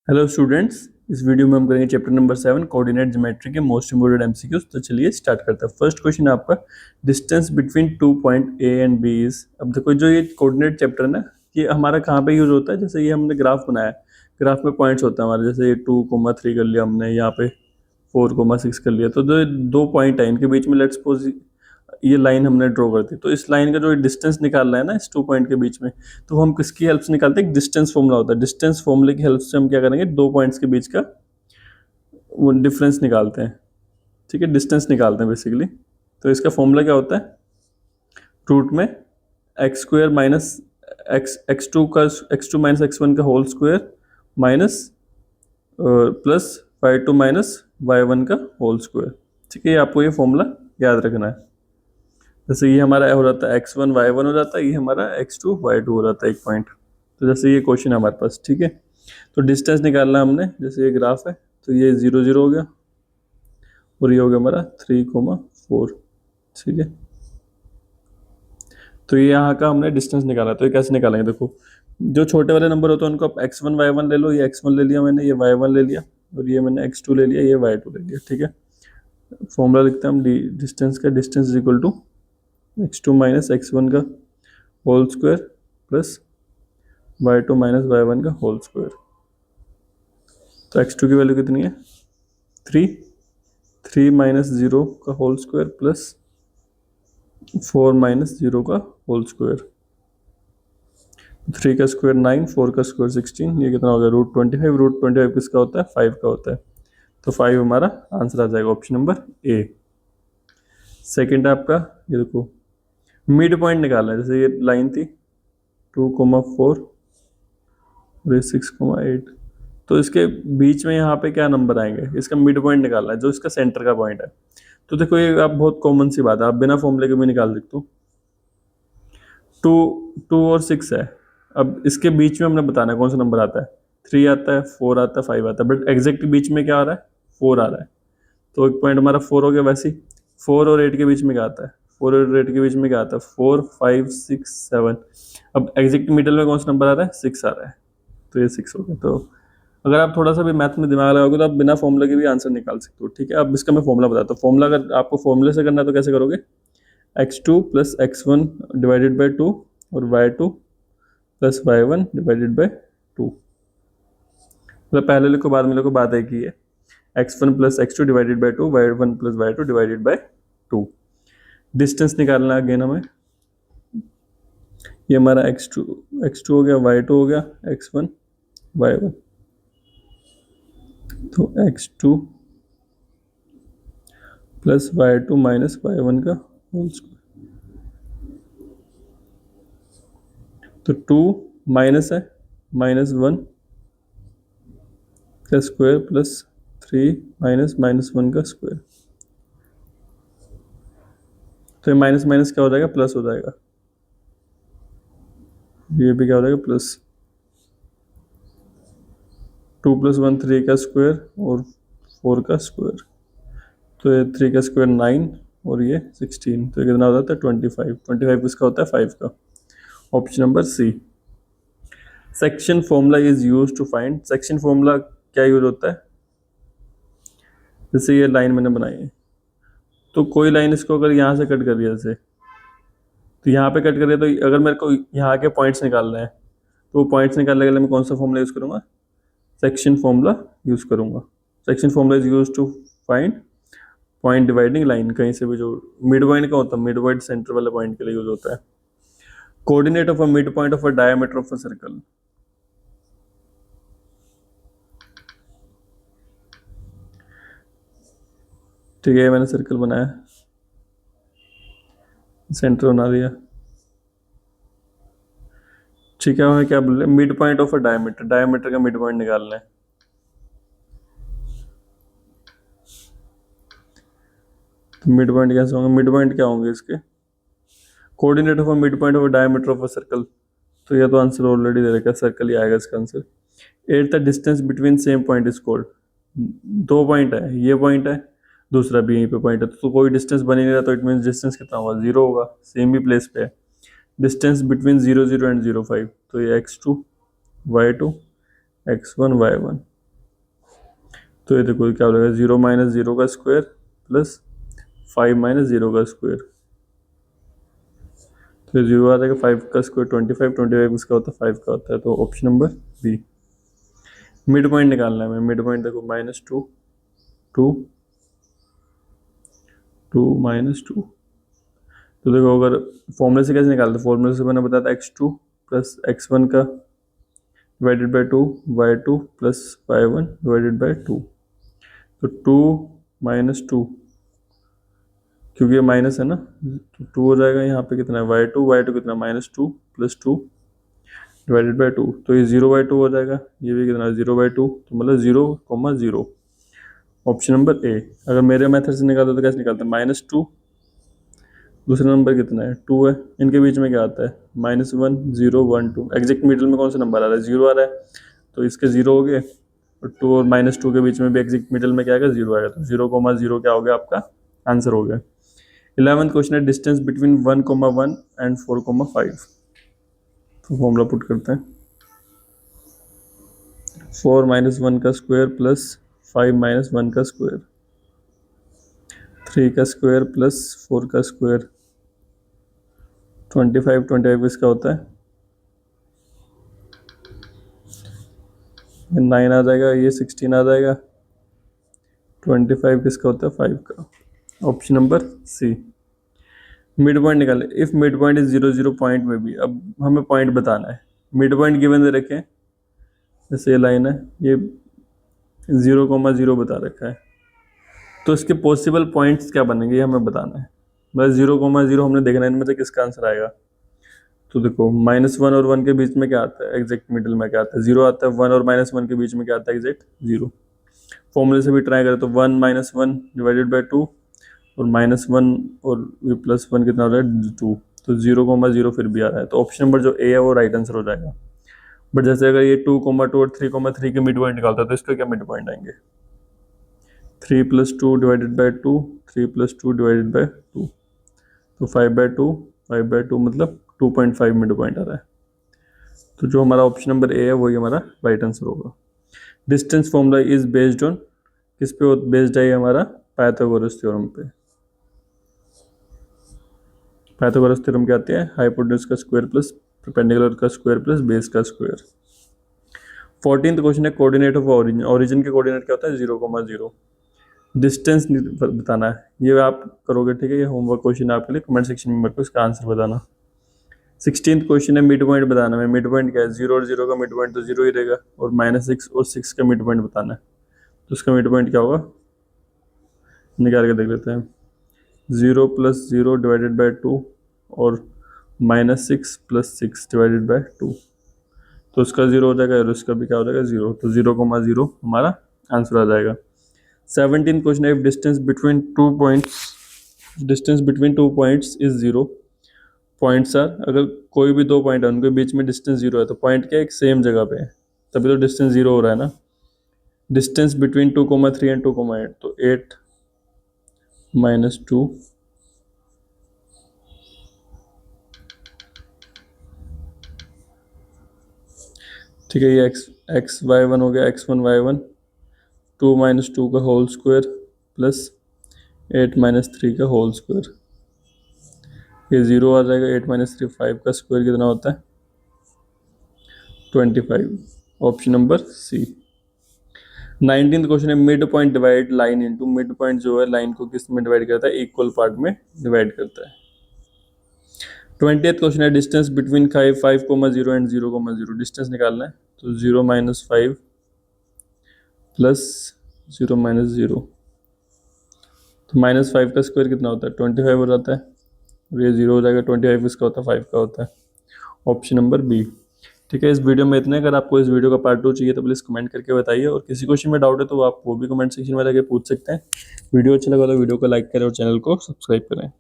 Hello students, इस video में हम करेंगे चैप्टर नंबर 7 कोऑर्डिनेट ज्योमेट्री के मोस्ट इंपोर्टेंट एमसीक्यूज। तो चलिए स्टार्ट करते हैं। फर्स्ट क्वेश्चन है आपका, distance between 2 point A and B is. अब देखो, जो ये कोऑर्डिनेट चैप्टर है ना, ये हमारा कहाँ पे यूज होता है। जैसे ये हमने ग्राफ बनाया, ग्राफ में पॉइंट्स होते हैं हमारे। जैसे ये 2,3 कर लिया हमने, यहाँ पे 4,6 कर लिया। तो जो दो पॉइंट है इनके बीच में लेट्स सपोज ये लाइन हमने ड्रॉ कर दी। तो इस लाइन का जो डिस्टेंस निकालना है ना इस 2 पॉइंट के बीच में, तो हम किसकी हेल्प से निकालते हैं? डिस्टेंस फॉर्मूला होता है। डिस्टेंस फॉर्मूले की हेल्प से हम क्या करेंगे, दो पॉइंट्स के बीच का वो डिफरेंस निकालते हैं। ठीक है, डिस्टेंस निकालते हैं बेसिकली। तो इसका फॉर्मूला क्या होता है? रूट में X square minus X two minus x1 का whole square minus plus y2 minus y1 का होल स्क्वायर। ठीक है, ये आपको ये फॉर्मूला याद रखना है। जैसे ये हमारा हो जाता है x1 y1 हो जाता है, ये हमारा x2 y2 हो जाता है एक पॉइंट। तो जैसे ये क्वेश्चन है हमारे पास, ठीक है। तो डिस्टेंस निकालना हमने, जैसे ये ग्राफ है तो ये 0 0 हो गया और ये हो गया हमारा 3,4। ठीक है, तो ये यहाँ का हमने डिस्टेंस निकाला। तो ये कैसे निकालेंगे? देखो, जो छोटे वाले नंबर होते हैं उनको आप x1 y1 ले लो। ये x1 ले लिया मैंने, ये y1 ले लिया, और ये मैंने x2 ले लिया, ये y2 ले लिया। ठीक है, फॉर्मूला लिखते हैं हम डिस्टेंस का। Distance is equal to x2 minus x1 का whole square plus y2 minus y1 का होल स्क्वायर। तो x2 की वैल्यू कितनी है? 3 माइनस 0 का होल स्क्वायर प्लस 4 माइनस 0 का होल स्क्वायर। 3 का स्क्वायर 9, 4 का स्क्वायर 16, ये कितना हो गया? √25। √25 किसका होता है? 5 का होता है। तो 5 हमारा आंसर आ जाएगा, ऑप्शन नंबर ए। सेकेंड है आपका, ये देखो, मिड पॉइंट निकालना है। जैसे ये लाइन थी 2,4 और ये 6,8, तो इसके बीच में यहाँ पे क्या नंबर आएंगे? इसका मिड पॉइंट निकालना है, जो इसका सेंटर का पॉइंट है। तो देखो, ये आप बहुत कॉमन सी बात है, आप बिना फॉर्मूले के भी निकाल सकते हो। 2 और 6 है। अब इसके बीच में हमने बताना है कौन सा नंबर आता है। 3 आता है, 4 आता है, 5 आता है, बट एग्जैक्ट बीच में क्या आ रहा है? 4 आ रहा है। तो एक पॉइंट हमारा 4 हो गया। वैसे ही 4 और 8 के बीच में क्या आता है? 4 और 8 के बीच में क्या आता है? 4 5 6 7। अब एग्जैक्ट मिडल में कौन सा नंबर आ रहा है? 6 आ रहा है। तो ये 6 हो गया। तो अगर आप थोड़ा सा भी मैथ में दिमाग लगाओगे तो आप बिना फॉर्मूला के भी आंसर निकाल सकते हो। ठीक है, अब इसका मैं फॉर्मूला बताता हूँ। फॉर्मूला अगर आपको फॉर्मूले से करना है तो कैसे करोगे? x2 plus x1 divided by 2 और y2 plus y1 divided by 2। मतलब पहले लिखो बाद में लिखो, बात एक ही है। x1 plus x2 divided by 2, y1 plus y2 divided by 2। Distance निकालना अगेन हमें। ये हमारा x2 हो गया, y2 हो गया, x1 y1। तो x2 plus y2 minus y1 का होल स्क्वायर। तो 2 माइनस है, -1 का स्क्वायर प्लस 3 माइनस -1 का स्क्वायर। तो ये माइनस माइनस क्या हो जाएगा? प्लस हो जाएगा। ये भी क्या हो जाएगा? प्लस। 2 + 1 3 का स्क्वायर और 4 का स्क्वायर। तो ये 3 का स्क्वायर 9 और ये 16। तो ये कितना हो जाता है? 25। 25 किसका होता है? 5 का। Option number C. Section formula is use to find. Section formula क्या यूज होता है? जैसे ये लाइन मैंने बनाई है, तो कोई लाइन इसको अगर यहाँ से कट कर दिया, जैसे तो यहाँ पे कट कर दिया, तो अगर मेरे को यहाँ के पॉइंट्स निकालना है तो वो पॉइंट्स निकालने के लिए मैं कौन सा फॉर्मूला यूज़ करूँगा? सेक्शन फॉर्मूला यूज़ करूँगा। Section formula is use to find point dividing line. कहीं से भी जो मिड पॉइंट का होता है, मिड पॉइंट सेंटर वाले पॉइंट के लिए यूज होता है। Coordinate of a mid point of a diameter of a circle. ठीक है, मैंने सर्कल बनाया, सेंटर बना दिया। ठीक है, हमें क्या बोल रहे हैं? Mid point of a diameter. Diameter का मिड पॉइंट निकालना है। तो मिड पॉइंट कैसे होंगे? मिड पॉइंट क्या होंगे इसके? Coordinate of a mid point of a diameter of a circle. तो ये तो आंसर ऑलरेडी दे रखा है, सर्कल ही आएगा इसका answer. 8 the distance between same point is called. दो पॉइंट है, ये पॉइंट है, दूसरा भी यहीं पे पॉइंट है, तो कोई डिस्टेंस बन ही नहीं रहा। तो इट मीन डिस्टेंस कितना होगा? 0 होगा, सेम ही प्लेस पे है। Distance between 0 0 and 0 5। तो ये x2 y2 x1 y1। तो ये देखो क्या हो जाएगा 0 माइनस 0 का स्क्वायर प्लस 5 माइनस 0 का स्क्वायर, तो 0 आ जाएगा, 5 का स्क्वायर 25, 25 इसका होता है 5 का होता है, तो option number B. Mid point निकालना है हमें, मिड पॉइंट देखो -2 2 2 -2, तो देखो अगर फॉर्मूले से कैसे निकालते, फॉर्मूले से मैंने बताया था x2 प्लस x1 का divided by 2 y2 plus y1 divided by 2, तो 2 -2 क्योंकि ये माइनस है ना, तो 2 हो जाएगा, यहाँ पे कितना है y2 कितना -2 प्लस 2 डिवाइडेड बाई 2, तो ये 0/2 हो जाएगा, ये भी कितना 0/2, तो मतलब 0,0। Option number A. अगर मेरे मेथड से निकालते तो कैसे निकालते हैं, -2, दूसरा नंबर कितना है 2 है, इनके बीच में क्या आता है -1 0 1 2, एग्जैक्ट मिडिल में कौन सा नंबर आ रहा है 0 आ रहा है, तो इसके 0 हो गए, और 2 और -2 के बीच में भी एग्जैक्ट मिडिल में क्या आएगा 0 आएगा, तो 0,0 क्या हो गया आपका आंसर हो गया। 11th क्वेश्चन है डिस्टेंस बिटवीन 1,1 एंड 4,5, तो फॉर्मूला पुट करते हैं 4 - 1 का स्क्वायर प्लस 5 - 1 का स्क्वायर, 3 का स्क्वायर प्लस 4 का स्क्वायर, 25 इसका होता है 9 आ जाएगा, ये 16 आ जाएगा, 25 किसका होता है 5 का, option number C. Mid point निकाले, if mid point is 0 0 point में भी, अब हमें पॉइंट बताना है, मिड पॉइंट गिवन दे रखे हैं, जैसे ये लाइन है, ये 0,0 बता रखा है, तो इसके पॉसिबल पॉइंट्स क्या बनेंगे ये हमें बताना है, बस 0,0 हमने देखना है, इनमें से किसका आंसर आएगा। तो देखो -1 और 1 के बीच में क्या आता है, एग्जैक्ट मिडिल में क्या आता है 0 आता है, 1 और -1 के बीच में क्या आता है एग्जैक्ट 0। फॉर्मूले से भी ट्राई करें तो 1 - 1 डिवाइडेड बाई 2, और -1 और +1 कितना हो रहा है 2, तो 0,0 फिर भी आ रहा है, तो ऑप्शन नंबर जो ए है वो राइट आंसर हो जाएगा। बट जैसे अगर ये 2,2 और 3,3 के मिड पॉइंट निकालता है तो इसका क्या मिड पॉइंट आएंगे 3 + 2 डिवाइडेड बाई 2, 3 + 2 डिवाइडेड बाई 2, तो 5/2 मतलब 2.5 मिड पॉइंट आ रहा है, तो जो हमारा ऑप्शन नंबर ए है वही हमारा राइट आंसर होगा। Distance formula is based on, किस पे बेस्ड है ये हमारा पाइथागोरस थ्योरम पे। पाइथागोरस थ्योरम क्या आती है, हाइपोटेन्यूज का स्क्वायर प्लस परपेंडिकुलर का स्क्वायर प्लस बेस का स्क्वायर। 14th क्वेश्चन है कोऑर्डिनेट ऑफ ओरिजिन, ओरिजिन के कोऑर्डिनेट क्या होता है 0,0। डिस्टेंस बताना है, ये आप करोगे ठीक है, ये होमवर्क क्वेश्चन है आपके लिए, कमेंट सेक्शन में मेरे को इसका आंसर बताना। 16th क्वेश्चन है मिड पॉइंट बताना है, मिड पॉइंट क्या है 0 और 0 का मिड पॉइंट तो 0 ही रहेगा, और -6 और 6 का मिड पॉइंट बताना है, तो उसका मिड पॉइंट क्या होगा निकाल के देख लेते हैं, 0 + 0 डिवाइडेड बाई 2 और -6 + 6 डिवाइडेड बाई 2, तो उसका 0 हो जाएगा और उसका भी क्या हो जाएगा 0, तो 0,0 हमारा आंसर आ जाएगा। 17th क्वेश्चन है distance between two points is 0, points are, अगर कोई भी दो पॉइंट है उनके बीच में डिस्टेंस 0 है, तो पॉइंट क्या एक सेम जगह पे है, तभी तो डिस्टेंस 0 हो रहा है ना। डिस्टेंस बिटवीन 2,3 एंड 2,8, तो 8 - 2 ठीक है, ये x y1 हो गया, x1 y1, 2 - 2 का होल स्क्वायर प्लस 8 - 3 का होल स्क्वायर, ये 0 आ जाएगा, 8 - 3 5 का स्क्वायर कितना होता है 25, option number C. 19th question है mid point divide line into, mid point जो है लाइन को किस में डिवाइड करता है, इक्वल पार्ट में डिवाइड करता है। 20th क्वेश्चन है डिस्टेंस बिटवीन 5,0 एंड 0,0, डिस्टेंस निकालना है, तो 0 - 5 प्लस 0 - 0, तो -5 का स्क्वायर कितना होता है 25 हो जाता है, और ये 0 हो जाएगा, 25 इसका होता है 5 का होता है, ऑप्शन नंबर बी। ठीक है, इस वीडियो में इतना है, अगर आपको इस वीडियो का पार्ट 2 चाहिए तो प्लीज़ कमेंट करके बताइए, और किसी क्वेश्चन में डाउट है तो आप वो भी कमेंट सेक्शन में जाके पूछ सकते हैं। वीडियो अच्छा लगा तो वीडियो को लाइक करें और चैनल को सब्सक्राइब करें।